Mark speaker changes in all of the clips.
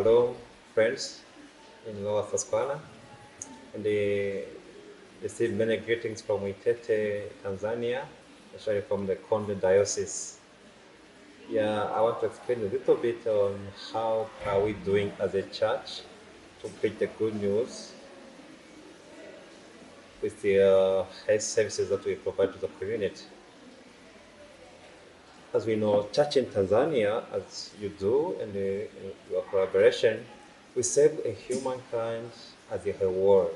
Speaker 1: Hello, friends in Lower Susquehanna, and receive many greetings from Itete, Tanzania, especially from the Konde Diocese. Yeah, I want to explain a little bit on how are we doing as a church to preach the good news with the health services that we provide to the community. As we know, church in Tanzania, as you do, and your collaboration, we serve a humankind as a whole.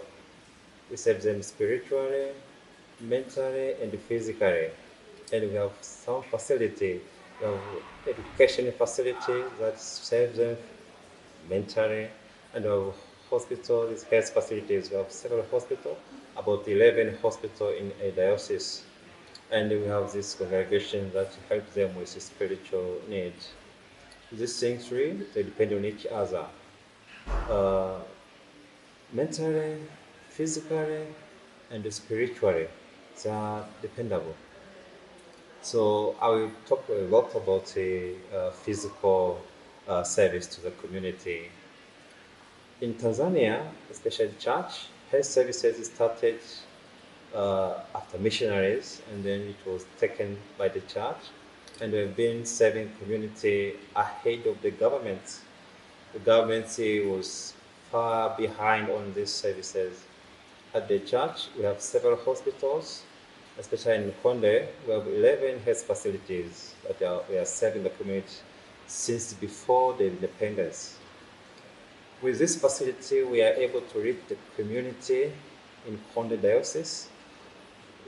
Speaker 1: We serve them spiritually, mentally, and physically. And we have some facility, we have education facility that serves them mentally, and we have hospitals, health facilities. We have several hospitals, about 11 hospitals in a diocese. And we have this congregation that helps them with spiritual needs. These things three, they depend on each other. Uh, Mentally, physically, and spiritually, they are dependable. So I will talk a lot about the physical service to the community. In Tanzania, especially church, health services started after missionaries, and then it was taken by the church, and we've been serving community ahead of the government. The government was far behind on these services. At the church, we have several hospitals, especially in Konde. We have 11 health facilities that we are serving the community since before the independence. With this facility, we are able to reach the community in Konde Diocese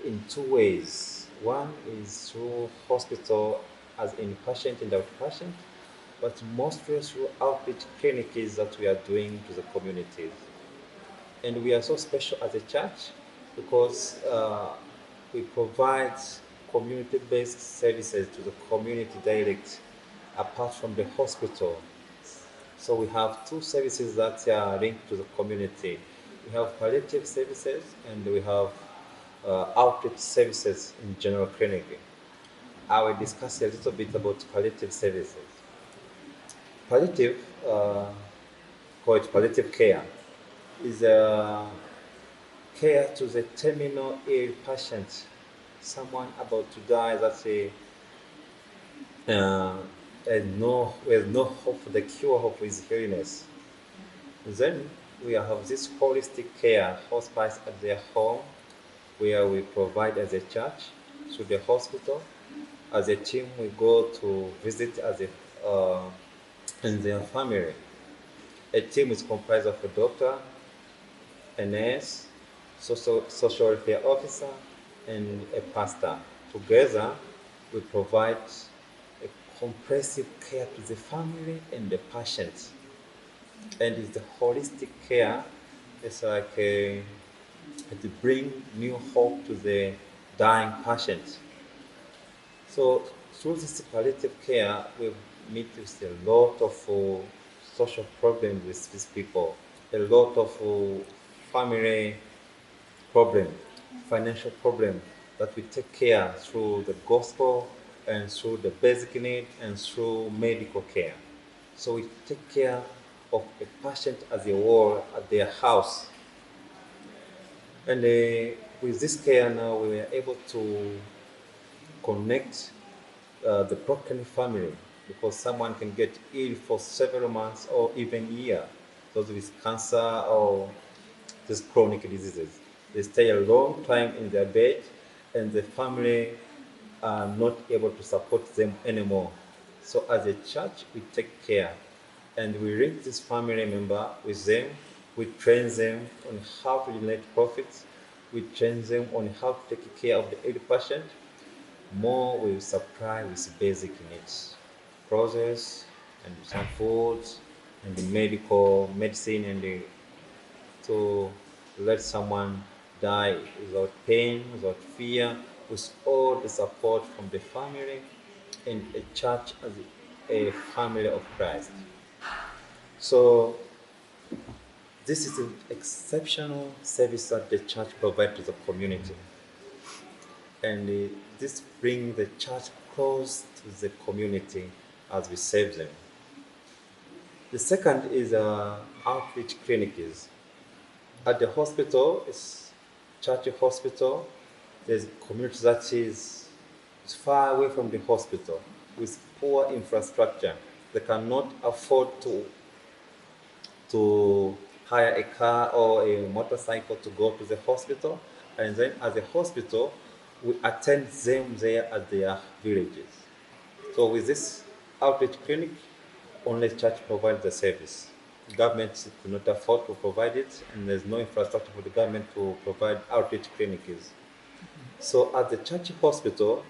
Speaker 1: in two ways. One is through hospital as inpatient and outpatient, but mostly through outreach clinics that we are doing to the communities. And we are so special as a church because we provide community-based services to the community direct apart from the hospital. So we have two services that are linked to the community. We have palliative services and we have outreach services in general clinic. I will discuss a little bit about palliative services. Palliative, call it palliative care, is care to the terminal ill patient, someone about to die that's uh, with no hope for the cure of his illness. Then we have this holistic care hospice at their home, where we provide as a church through the hospital. As a team, we go to visit as a and their family. A team is comprised of a doctor, a nurse, social welfare officer, and a pastor. Together, we provide a comprehensive care to the family and the patient. And it's the holistic care. It's like to bring new hope to the dying patient. So through this palliative care, we meet with a lot of social problems with these people, a lot of family problem, financial problem that we take care through the gospel and through the basic need and through medical care. So we take care of a patient as a whole at their house. And with this care now, we are able to connect the broken family because someone can get ill for several months or even year. Those with cancer or just chronic diseases. They stay a long time in their bed and the family are not able to support them anymore. So as a church, we take care and we link this family member with them. We train them on how to generate profits. We train them on how to take care of the ill patient. More we supply with basic needs, process and some foods and the medical medicine and to let someone die without pain, without fear, with all the support from the family and a church as a family of Christ. So this is an exceptional service that the church provides to the community. And this brings the church close to the community as we serve them. The second is outreach clinics. At the hospital, it's church hospital. There's community that is far away from the hospital with poor infrastructure. They cannot afford to hire a car or a motorcycle to go to the hospital. And then at the hospital, we attend them there at their villages. So with this outreach clinic, only church provides the service. Government could not afford to provide it, and there's no infrastructure for the government to provide outreach clinics. So at the church hospital,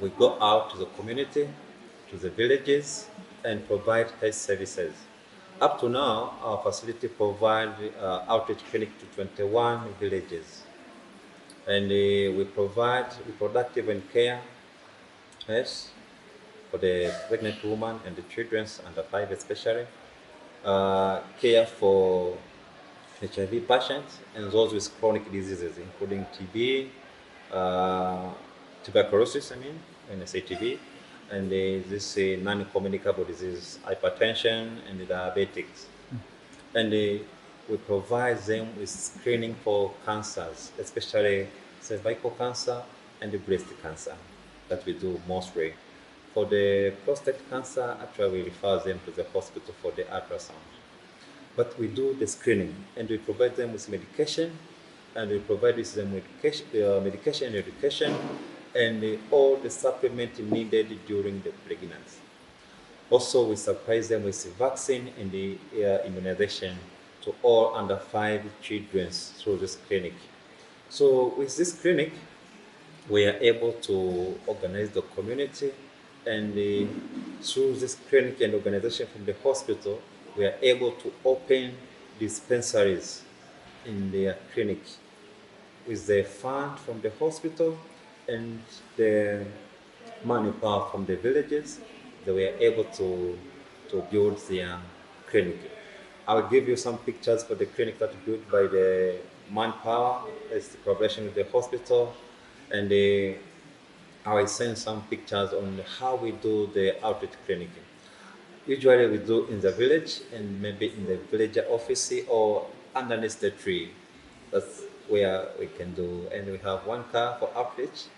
Speaker 1: we go out to the community, to the villages, and provide health services. Up to now, our facility provides outreach clinic to 21 villages, and we provide reproductive and care, yes, for the pregnant woman and the children under 5 especially, care for HIV patients and those with chronic diseases, including TB, tuberculosis, when I say TB, and this non-communicable disease, hypertension, and diabetics. And we provide them with screening for cancers, especially cervical cancer and breast cancer, that we do mostly. For the prostate cancer, actually we refer them to the hospital for the ultrasound. But we do the screening, and we provide them with medication, and we provide them with medication and education, and all the supplements needed during the pregnancy. Also, we supply them with vaccine and the immunization to all under 5 children through this clinic. So with this clinic, we are able to organize the community, and through this clinic and organization from the hospital, we are able to open dispensaries in their clinic with the fund from the hospital and the manpower from the villages. They were able to build their clinic. I'll give you some pictures for the clinic that was built by the manpower. It's the collaboration with the hospital, and I will send some pictures on how we do the outreach clinic. Usually we do in the village and maybe in the villager office or underneath the tree. That's where we can do. And we have one car for outreach,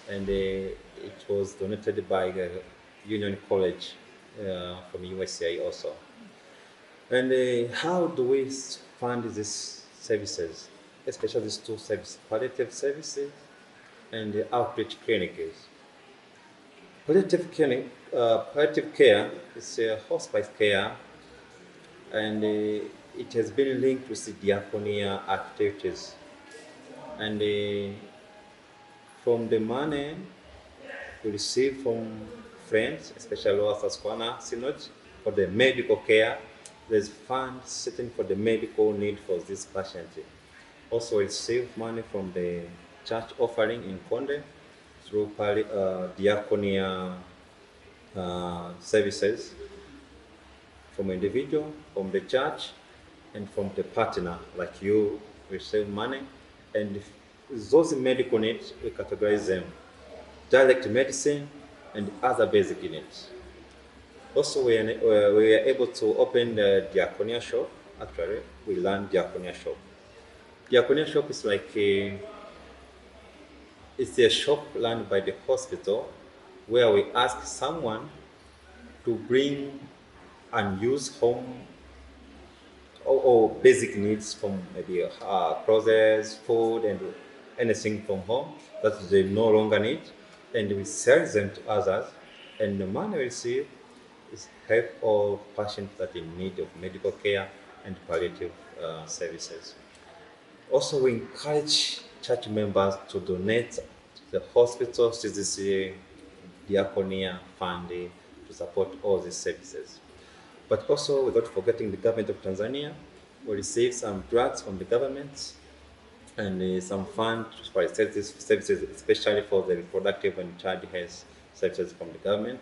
Speaker 1: and it was donated by the Union College from USA also. And how do we fund these services, especially these two services, palliative services and the outreach clinics? Palliative care is a hospice care, and it has been linked with the diaconia activities. And from the money we receive from friends, especially Lower Susquehanna Synod, for the medical care, there's funds sitting for the medical need for this patient. Also, we receive money from the church offering in Konde through diaconia services from individual, from the church, and from the partner, like you receive money. And those medical needs, we categorize them: direct medicine and other basic needs. Also, we are able to open the diaconia shop. Actually, we learned diaconia shop. Diaconia shop is like it's a shop run by the hospital where we ask someone to bring unused home or basic needs from maybe clothes, food, and anything from home that they no longer need, and we sell them to others, and the money we receive is help all patients that in need of medical care and palliative services. Also, we encourage church members to donate to the hospital CCC Diaconia Fund to support all these services. But also, without forgetting the government of Tanzania, we receive some drugs from the government and some funds for services, especially for the reproductive and child health services from the government.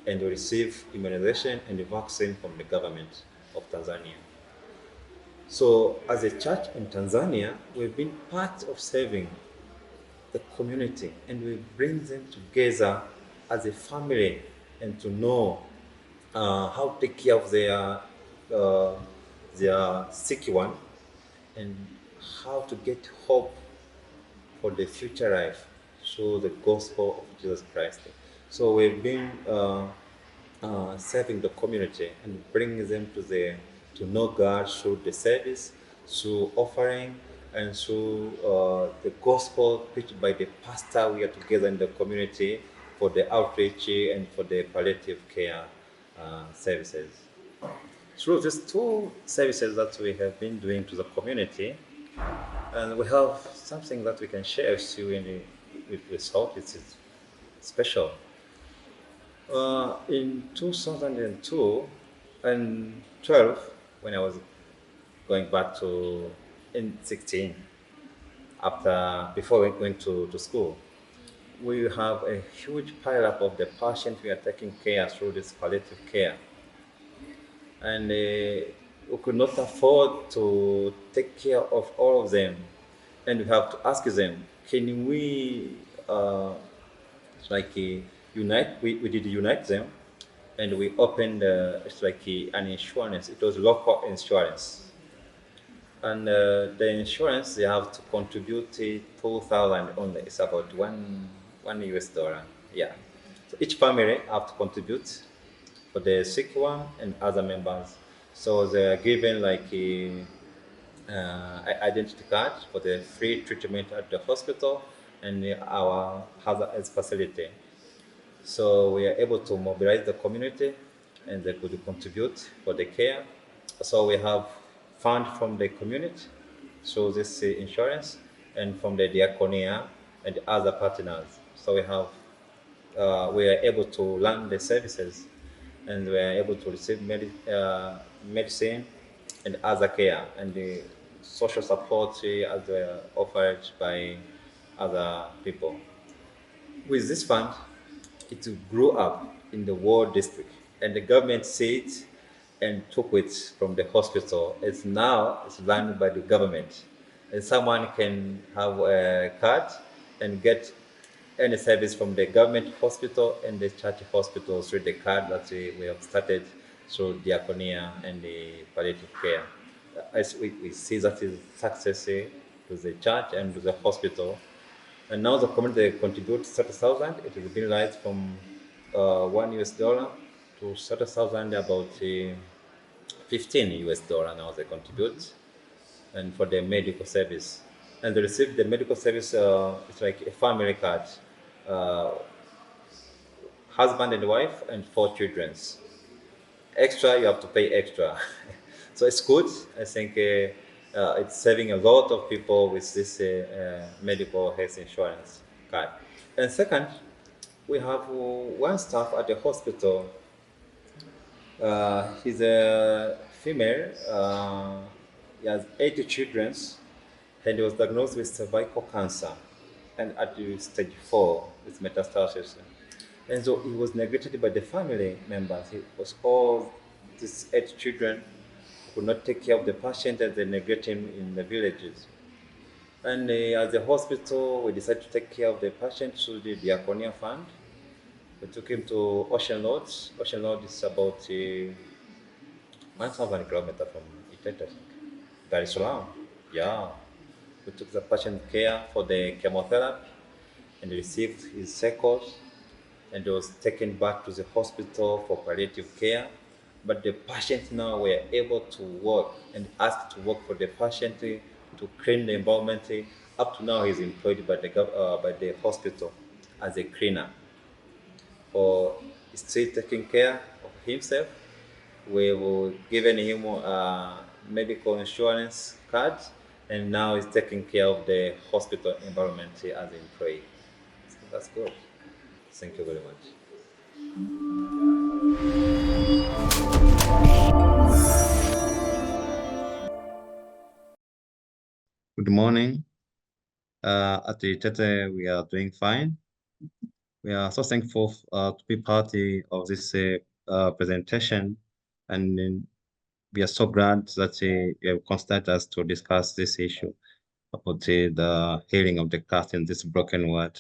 Speaker 1: And we receive immunization and vaccine from the government of Tanzania. So as a church in Tanzania, we've been part of serving the community, and we bring them together as a family and to know how to take care of their sick one, and how to get hope for the future life through the gospel of Jesus Christ. So we've been serving the community and bringing them to know God through the service, through offering, and through the gospel preached by the pastor. We are together in the community for the outreach and for the palliative care services. Through these two services that we have been doing to the community, and we have something that we can share with you with hope. It is special. In 2002 and 12, when I was going back to in 16, before we went to school, we have a huge pile up of the patients we are taking care through this palliative care, and we could not afford to take care of all of them, and we have to ask them, can we like unite? We did unite them, and we opened it's like an insurance. It was local insurance, and the insurance they have to contribute 2,000 only. It's about one US dollar. Yeah. So each family have to contribute for the sick one and other members. So they are given like a identity card for the free treatment at the hospital and our health facility. So we are able to mobilize the community and they could contribute for the care. So we have fund from the community through this insurance and from the diaconia and other partners. So we are able to run the services and we are able to receive medicine and other care and the social support as offered by other people. With this fund, it grew up in the ward district, and the government said and took it from the hospital. It's run by the government, and someone can have a card and get any service from the government hospital and the church hospital through the card that we have started through diaconia and the palliative care. As we see that is success to the church and to the hospital. And now the community contributes 30,000. It has been raised from one US dollar to 30,000, about 15 US dollar now they contribute, and for the medical service. And they receive the medical service, it's like a family card, uh, husband and wife, and 4 children. Extra, you have to pay extra. So it's good. I think it's saving a lot of people with this medical health insurance card. And second, we have one staff at the hospital. He's a female. He has 8 children, and he was diagnosed with cervical cancer, and at the stage 4 with metastasis. And so he was neglected by the family members. He was all these 8 children could not take care of the patient and they neglect him in the villages. And at the hospital, we decided to take care of the patient through the Diaconia Fund. We took him to Ocean Road. Ocean Road is about 1,000 kilometers from Itete, Dar es Salaam. Yeah. We took the patient care for the chemotherapy and received his cycles, and was taken back to the hospital for palliative care. But the patient now were able to work and asked to work for the patient to clean the environment. Up to now, he's employed by the hospital as a cleaner. For still taking care of himself, we were given him a medical insurance card, and now he's taking care of the hospital environment as an employee. So that's good. Thank you very much. Good morning. At the Itete, we are doing fine. We are so thankful to be part of this presentation, and we are so glad that you have consulted us to discuss this issue about the healing of the cast in this broken world.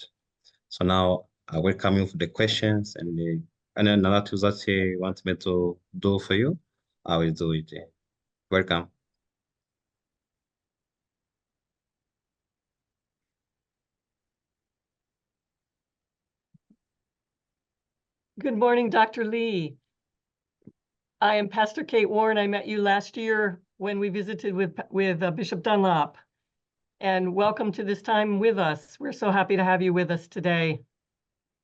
Speaker 1: So now I welcome you for the questions, and and then another tool that he wants me to do for you, I will do it. Welcome.
Speaker 2: Good morning, Dr. Lee. I am Pastor Kate Warren. I met you last year when we visited with Bishop Dunlop. And welcome to this time with us. We're so happy to have you with us today.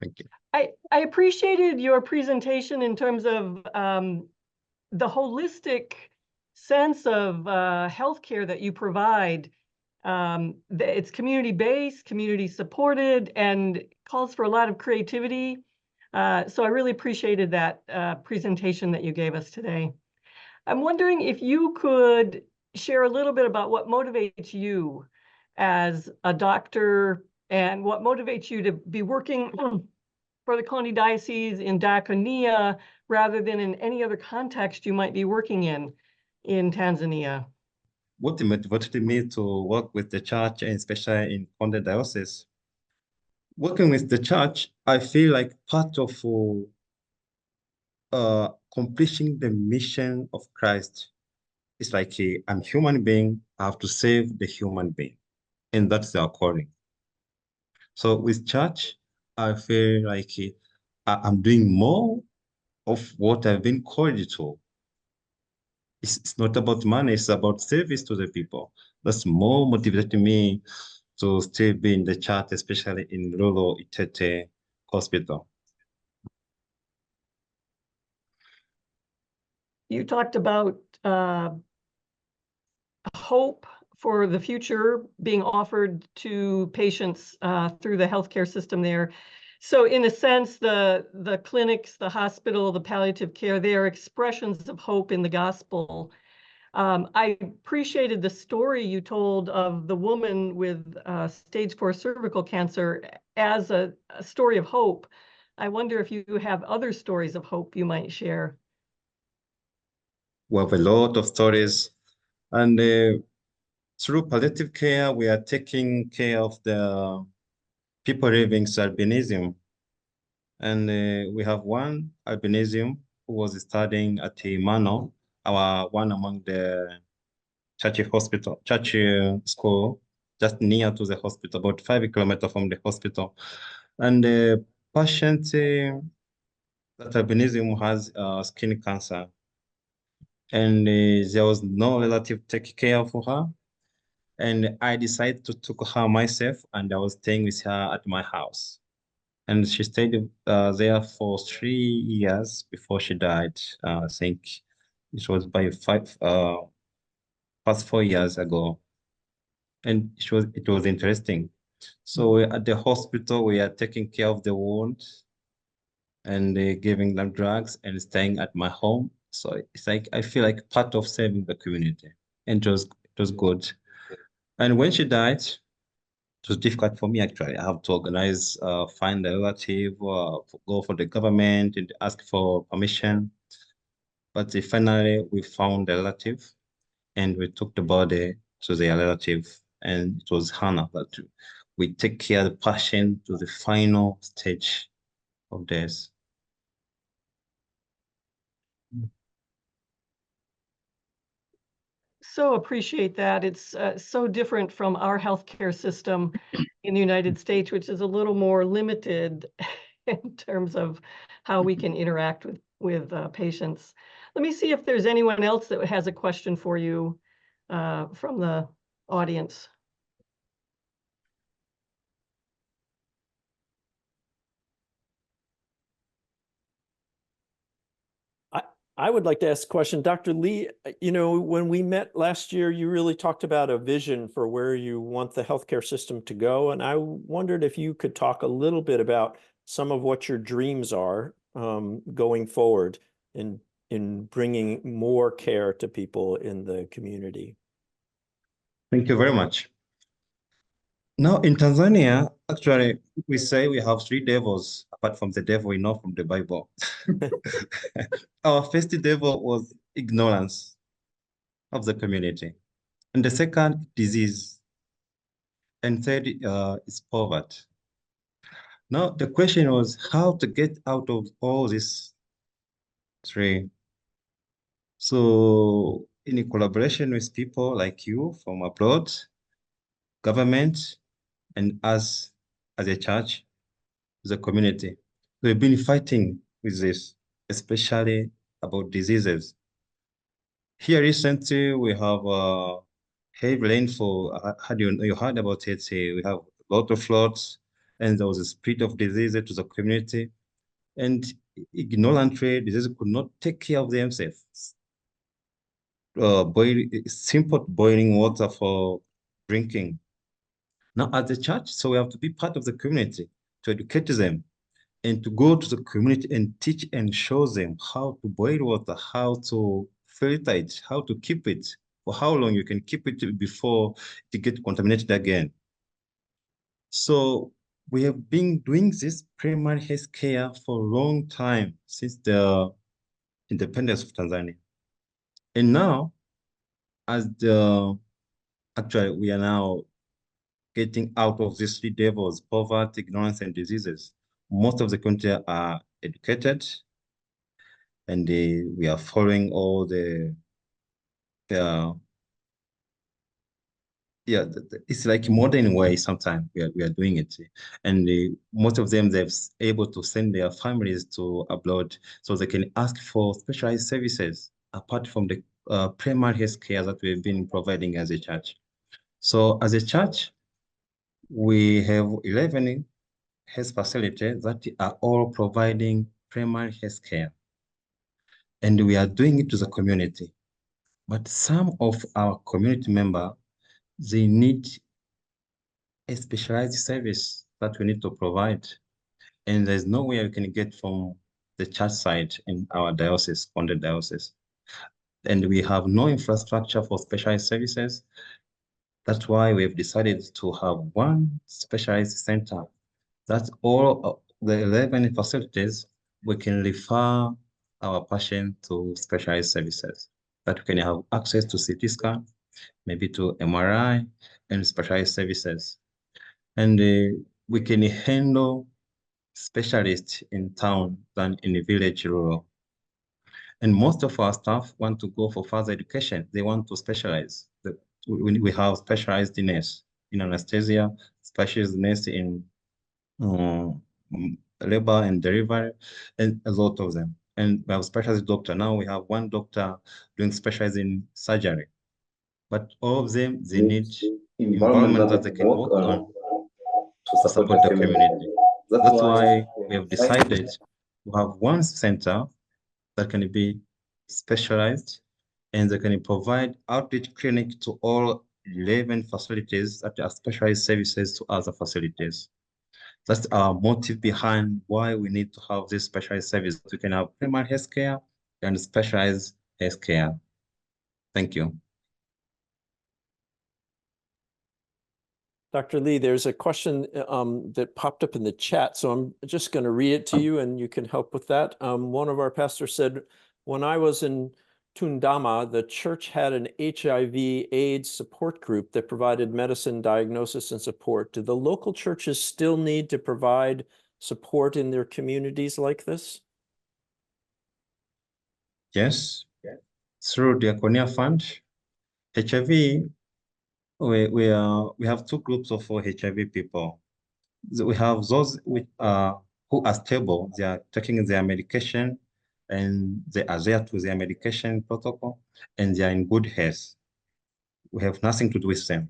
Speaker 1: Thank you.
Speaker 2: I appreciated your presentation in terms of the holistic sense of healthcare that you provide. It's community-based, community-supported, and calls for a lot of creativity. So I really appreciated that presentation that you gave us today. I'm wondering if you could share a little bit about what motivates you as a doctor and what motivates you to be working for the Konde Diocese in diaconia rather than in any other context you might be working in Tanzania.
Speaker 1: What motivated me to work with the church, and especially in Konde Diocese? Working with the church, I feel like part of completing the mission of Christ. It's like I'm a human being, I have to save the human being, and that's our calling. So with church, I feel like I'm doing more of what I've been called to. It's not about money, it's about service to the people. That's more motivating me to still be in the church, especially in rural Itete Hospital.
Speaker 2: You talked about hope for the future being offered to patients through the healthcare system there. So in a sense, the clinics, the hospital, the palliative care, they are expressions of hope in the gospel. I appreciated the story you told of the woman with stage 4 cervical cancer as a story of hope. I wonder if you have other stories of hope you might share.
Speaker 1: We have a lot of stories, and through palliative care, we are taking care of the people living with albinism. And we have one albinism who was studying at Imano, one among the church school, just near to the hospital, about 5 kilometers from the hospital. And the patient that albinism has skin cancer. And there was no relative taking care of her. And I decided to take her myself, and I was staying with her at my house. And she stayed there for 3 years before she died. I think it was by past 4 years ago. And it was interesting. So at the hospital, we are taking care of the wound and giving them drugs and staying at my home. So it's like I feel like part of saving the community. And it was good. And when she died, it was difficult for me actually. I have to organize, find a relative, go for the government and ask for permission. But finally, we found a relative and we took the body to their relative, and it was Hannah that we take care of the patient to the final stage of death.
Speaker 2: So appreciate that. It's so different from our healthcare system in the United States, which is a little more limited in terms of how we can interact with patients. Let me see if there's anyone else that has a question for you from the audience.
Speaker 3: I would like to ask a question. Dr. Lee, you know, when we met last year, you really talked about a vision for where you want the healthcare system to go. And I wondered if you could talk a little bit about some of what your dreams are going forward in bringing more care to people in the community.
Speaker 1: Thank you very much. Now in Tanzania, actually, we say we have 3 devils, apart from the devil we know from the Bible. Our first devil was ignorance of the community. And the second, disease. And third is poverty. Now, the question was how to get out of all this three. So, in collaboration with people like you from abroad, government, and us as a church, the community, we've been fighting with this, especially about diseases. Here recently, we have heavy rainfall. You heard about it? We have a lot of floods, and there was a spread of disease to the community. And ignorantly, diseases could not take care of themselves. Simple boiling water for drinking. Now, as a church, so we have to be part of the community to educate them and to go to the community and teach and show them how to boil water, how to filter it, how to keep it, for how long you can keep it before it gets contaminated again. So we have been doing this primary health care for a long time, since the independence of Tanzania. And now, actually, we are now getting out of these three devils: poverty, ignorance, and diseases. Most of the country are educated, and we are following all the it's like modern way. Sometimes we are doing it, and most of them they're able to send their families to abroad so they can ask for specialized services apart from the primary health care that we've been providing as a church. So as a church, we have 11 health facilities that are all providing primary health care, and we are doing it to the community. But some of our community members, they need a specialized service that we need to provide, and there's no way we can get from the church side in our diocese, Konde Diocese. And we have no infrastructure for specialized services. That's why we've decided to have one specialized center. That's all the 11 facilities we can refer our patients to specialized services, that we can have access to CT scan, maybe to MRI, and specialized services. And we can handle specialists in town than in the village rural. And most of our staff want to go for further education. They want to specialize. We have specialized nurse in anesthesia, specialized nurse in labor and delivery, and a lot of them. And we have specialized doctor. Now we have one doctor doing specialized in surgery. But all of them, they need environment that they can work on to support the community. That's why we have decided to have one center that can be specialized, and they can provide outreach clinic to all 11 facilities that are specialized services to other facilities. That's our motive behind why we need to have this specialized service. We can have primary health care and specialized health care. Thank you.
Speaker 3: Dr. Lee, there's a question that popped up in the chat, so I'm just going to read it to you and you can help with that. One of our pastors said, when I was in Tundama, the church had an HIV/AIDS support group that provided medicine, diagnosis, and support. Do the local churches still need to provide support in their communities like this?
Speaker 1: Yes, through the Diaconia Fund, HIV, we have two groups of HIV people. We have those who are stable, they are taking their medication, and they adhere to their medication protocol, and they are in good health. We have nothing to do with them.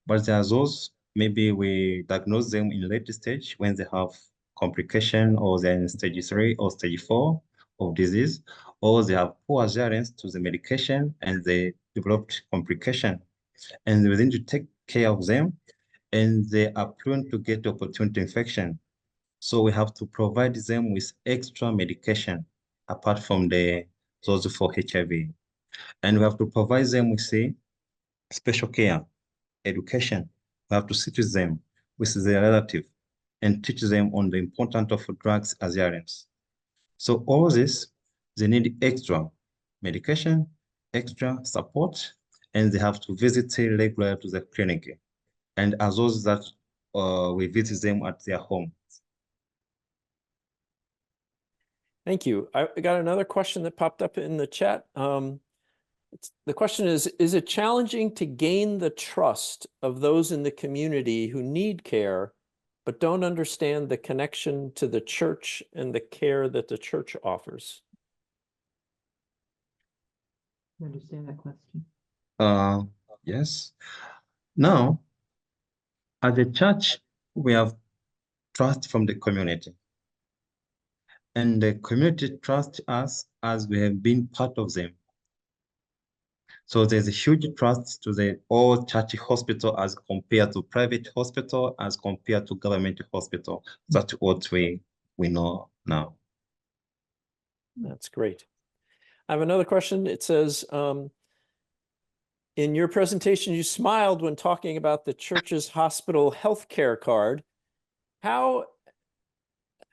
Speaker 1: But there are those, maybe we diagnose them in late stage when they have complication, or they're in stage 3 or stage 4 of disease, or they have poor adherence to the medication and they developed complication. And we need to take care of them, and they are prone to get opportunity infection. So we have to provide them with extra medication apart from those for HIV. And we have to provide them with special care, education. We have to sit with them, with their relative, and teach them on the importance of drugs adherence. So all this, they need extra medication, extra support, and they have to visit regularly to the clinic. And as those that we visit them at their home.
Speaker 3: Thank you. I got another question that popped up in the chat. The question is it challenging to gain the trust of those in the community who need care, but don't understand the connection to the church and the care that the church offers?
Speaker 4: I understand that question.
Speaker 1: Yes. Now, as a church, we have trust from the community. And the community trusts us as we have been part of them. So there's a huge trust to the all church hospital as compared to private hospital, as compared to government hospital. That's what we know now.
Speaker 3: That's great. I have another question. It says, in your presentation, you smiled when talking about the church's hospital healthcare card.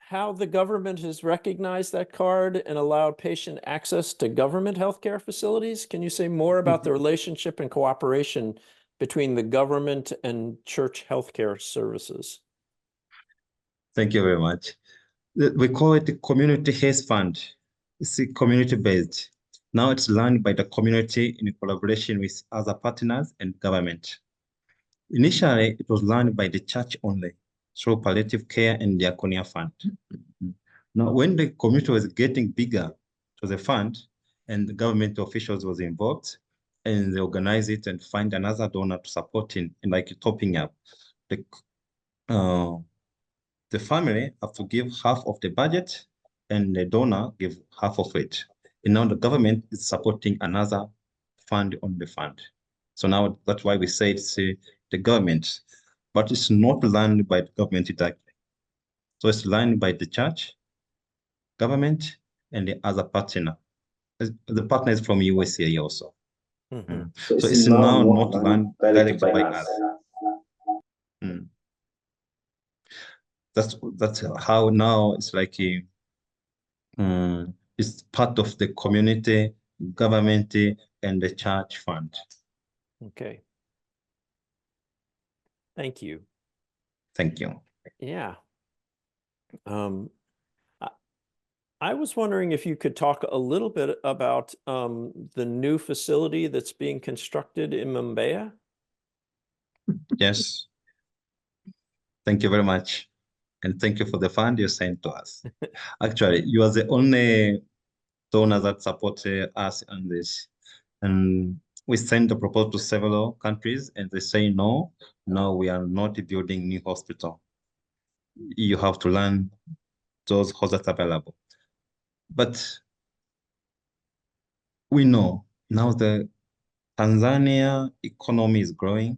Speaker 3: How the government has recognized that card and allowed patient access to government healthcare facilities? Can you say more about the relationship and cooperation between the government and church healthcare services?
Speaker 1: Thank you very much. We call it the Community Health Fund. It's community-based. Now it's run by the community in collaboration with other partners and government. Initially, it was run by the church only, through palliative care and diaconia fund. Now, when the community was getting bigger to the fund and the government officials was involved, and they organize it and find another donor to support it, and like topping up, the family have to give half of the budget and the donor give half of it. And now the government is supporting another fund on the fund. So now that's why we say it's the government, but it's not run by the government directly. So it's run by the church, government, and the other partner. The partner is from USA also.
Speaker 3: Mm-hmm.
Speaker 1: So it's now not run directly by us. That's how now it's like it's part of the community, government, and the church fund.
Speaker 3: Okay. Thank you.
Speaker 1: Thank you.
Speaker 3: Yeah. I was wondering if you could talk a little bit about the new facility that's being constructed in Mumbai.
Speaker 1: Yes. Thank you very much. And thank you for the fund you sent to us. Actually, you are the only donor that supported us on this. And we sent the proposal to several countries and they say, no, we are not building new hospital. You have to learn those hospitals available. But we know now the Tanzania economy is growing.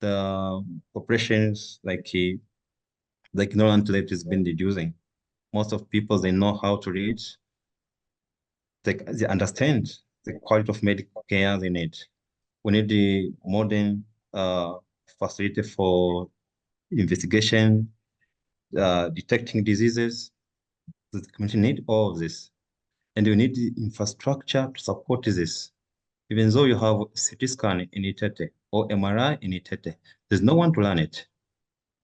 Speaker 1: The populations like ignorant rate has been reducing. Most of people, they know how to read. They understand the quality of medical care they need. We need the modern facility for investigation, detecting diseases. The community need all of this. And you need the infrastructure to support this. Even though you have CT scan in Itete or MRI in Itete, there's no one to learn it.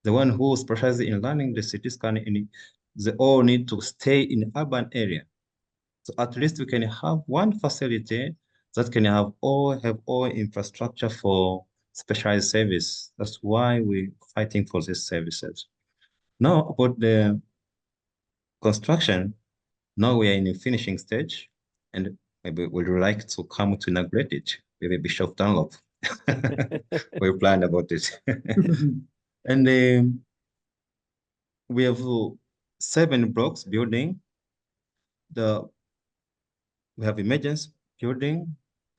Speaker 1: The one who specializes in learning the CT scan, they all need to stay in urban area. So at least we can have one facility that can have all infrastructure for specialized service. That's why we're fighting for these services. Now about the construction, now we are in the finishing stage, and maybe we'd like to come to inaugurate it. Maybe Bishop Dunlop. We planned about it. And we have 7 blocks building. We have emergency building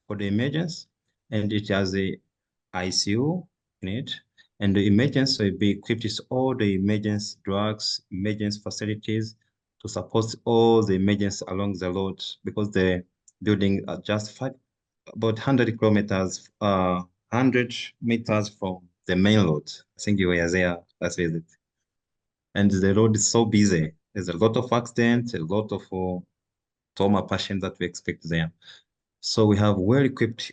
Speaker 1: for the emergency, and it has a ICU in it. And the emergency will be equipped with all the emergency drugs, emergency facilities to support all the emergency along the road, because the building are just about 100 kilometers, 100 meters from the main road. I think you were there last visit. And the road is so busy. There's a lot of accidents, a lot of trauma patients that we expect there. So we have well-equipped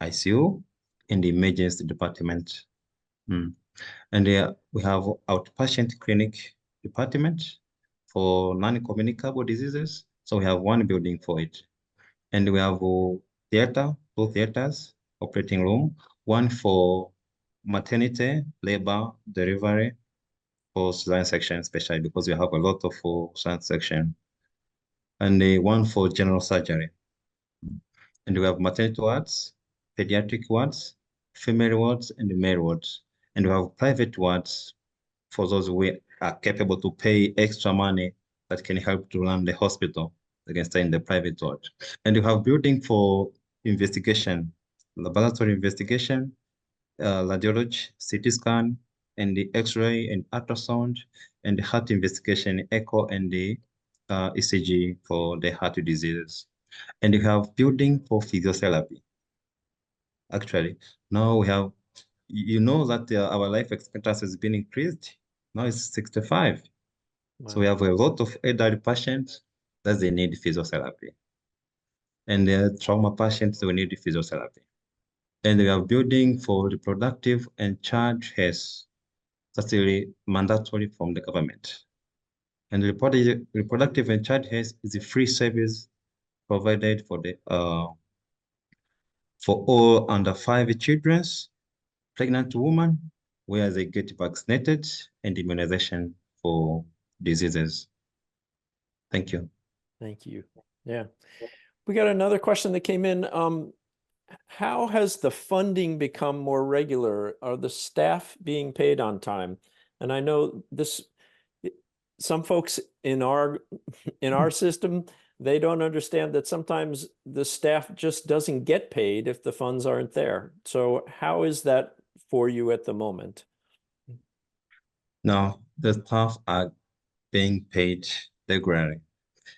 Speaker 1: ICU in the emergency department. And we have outpatient clinic department, for non-communicable diseases. So we have one building for it. And we have a theater, 2 theaters, operating room, one for maternity, labor, delivery, for cesarean section, especially because we have a lot of cesarean section, and one for general surgery. And we have maternity wards, pediatric wards, female wards, and male wards. And we have private wards for those who are capable to pay extra money that can help to run the hospital. They can stay in the private ward. And you have building for investigation, laboratory investigation, radiology, CT scan, and the X-ray and ultrasound, and the heart investigation, echo, and the ECG for the heart diseases. And you have building for physiotherapy. Actually, now we have, you know that our life expectancy has been increased. Now it's 65.
Speaker 3: Wow.
Speaker 1: So we have a lot of elderly patients that they need physiotherapy. And trauma patients, they need physiotherapy. And we are building for reproductive and child health. That's really mandatory from the government. And reproductive and child health is a free service provided for the for all under 5 children, pregnant women, where they get vaccinated and immunization for diseases. Thank you.
Speaker 3: Thank you. Yeah. We got another question that came in. How has the funding become more regular? Are the staff being paid on time? And I know this, some folks in our system, they don't understand that sometimes the staff just doesn't get paid if the funds aren't there. So how is that for you at the moment?
Speaker 1: Now, the staff are being paid regularly.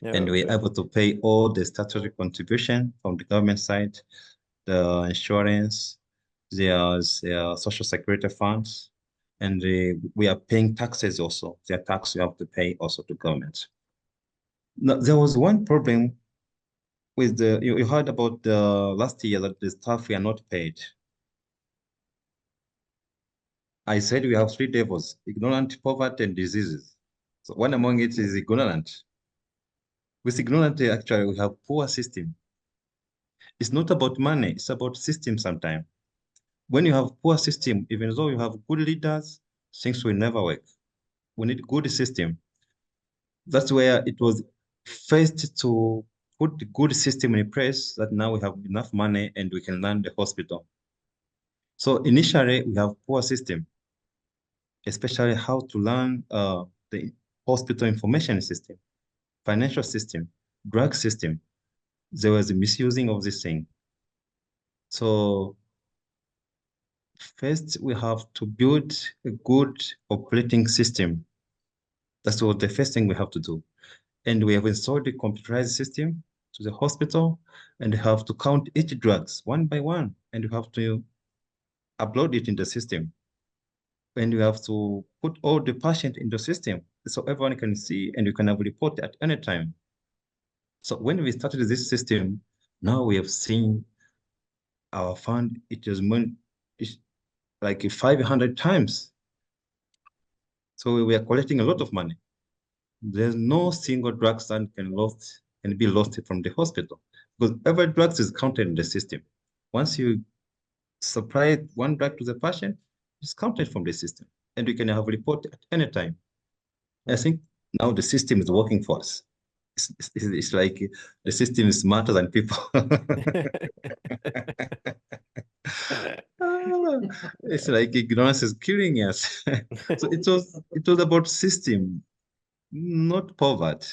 Speaker 3: Yeah,
Speaker 1: and we're able to pay all the statutory contribution from the government side, the insurance, there's social security funds, and we are paying taxes also. There are tax we have to pay also to government. Now, there was one problem with you heard about the last year that the staff were not paid. I said we have 3 devils: ignorant, poverty, and diseases. So one among it is ignorant. With ignorance, actually, we have poor system. It's not about money, it's about system sometimes. When you have poor system, even though you have good leaders, things will never work. We need good system. That's where it was first to put the good system in place that now we have enough money and we can run the hospital. So initially, we have poor system, especially how to learn the hospital information system, financial system, drug system. There was a misusing of this thing. So first, we have to build a good operating system. That's what the first thing we have to do. And we have installed a computerized system to the hospital, and we have to count each drugs one by one, and you have to upload it in the system. And you have to put all the patient in the system so everyone can see and you can have a report at any time. So when we started this system, now we have seen our fund, it is like 500 times. So we are collecting a lot of money. There's no single drug that can be lost from the hospital because every drug is counted in the system. Once you supply one drug to the patient, it's counted from the system, and you can have a report at any time. I think now the system is working for us. It's like the system is smarter than people. It's like ignorance is killing us. So it was about system, not poverty.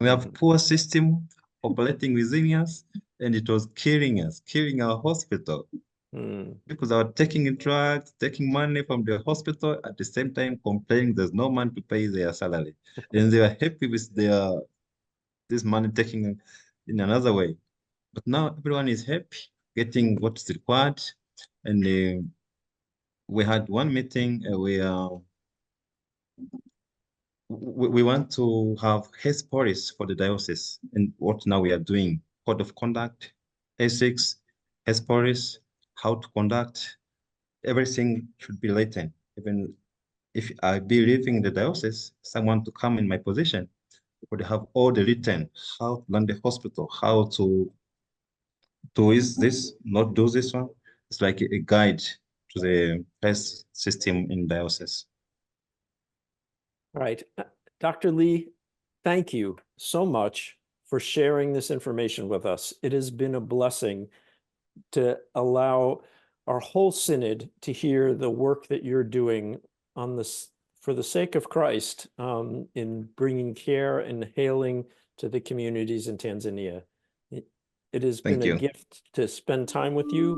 Speaker 1: We have poor system operating within us, and it was killing us, killing our hospital. People that are taking drugs, taking money from the hospital, at the same time complaining there's no money to pay their salary. And they are happy with this money taken in another way. But now everyone is happy, getting what's required. And we had one meeting where we want to have health policy for the diocese, and what now we are doing: code of conduct, ethics, health policy, how to conduct. Everything should be written. Even if I be leaving the diocese, someone to come in my position would have all the written, how to run the hospital, how to do this, not do this one. It's like a guide to the health system in diocese.
Speaker 3: All right. Dr. Lee, thank you so much for sharing this information with us. It has been a blessing to allow our whole synod to hear the work that you're doing on this for the sake of Christ in bringing care and healing to the communities in Tanzania. It has been a gift to spend time with you.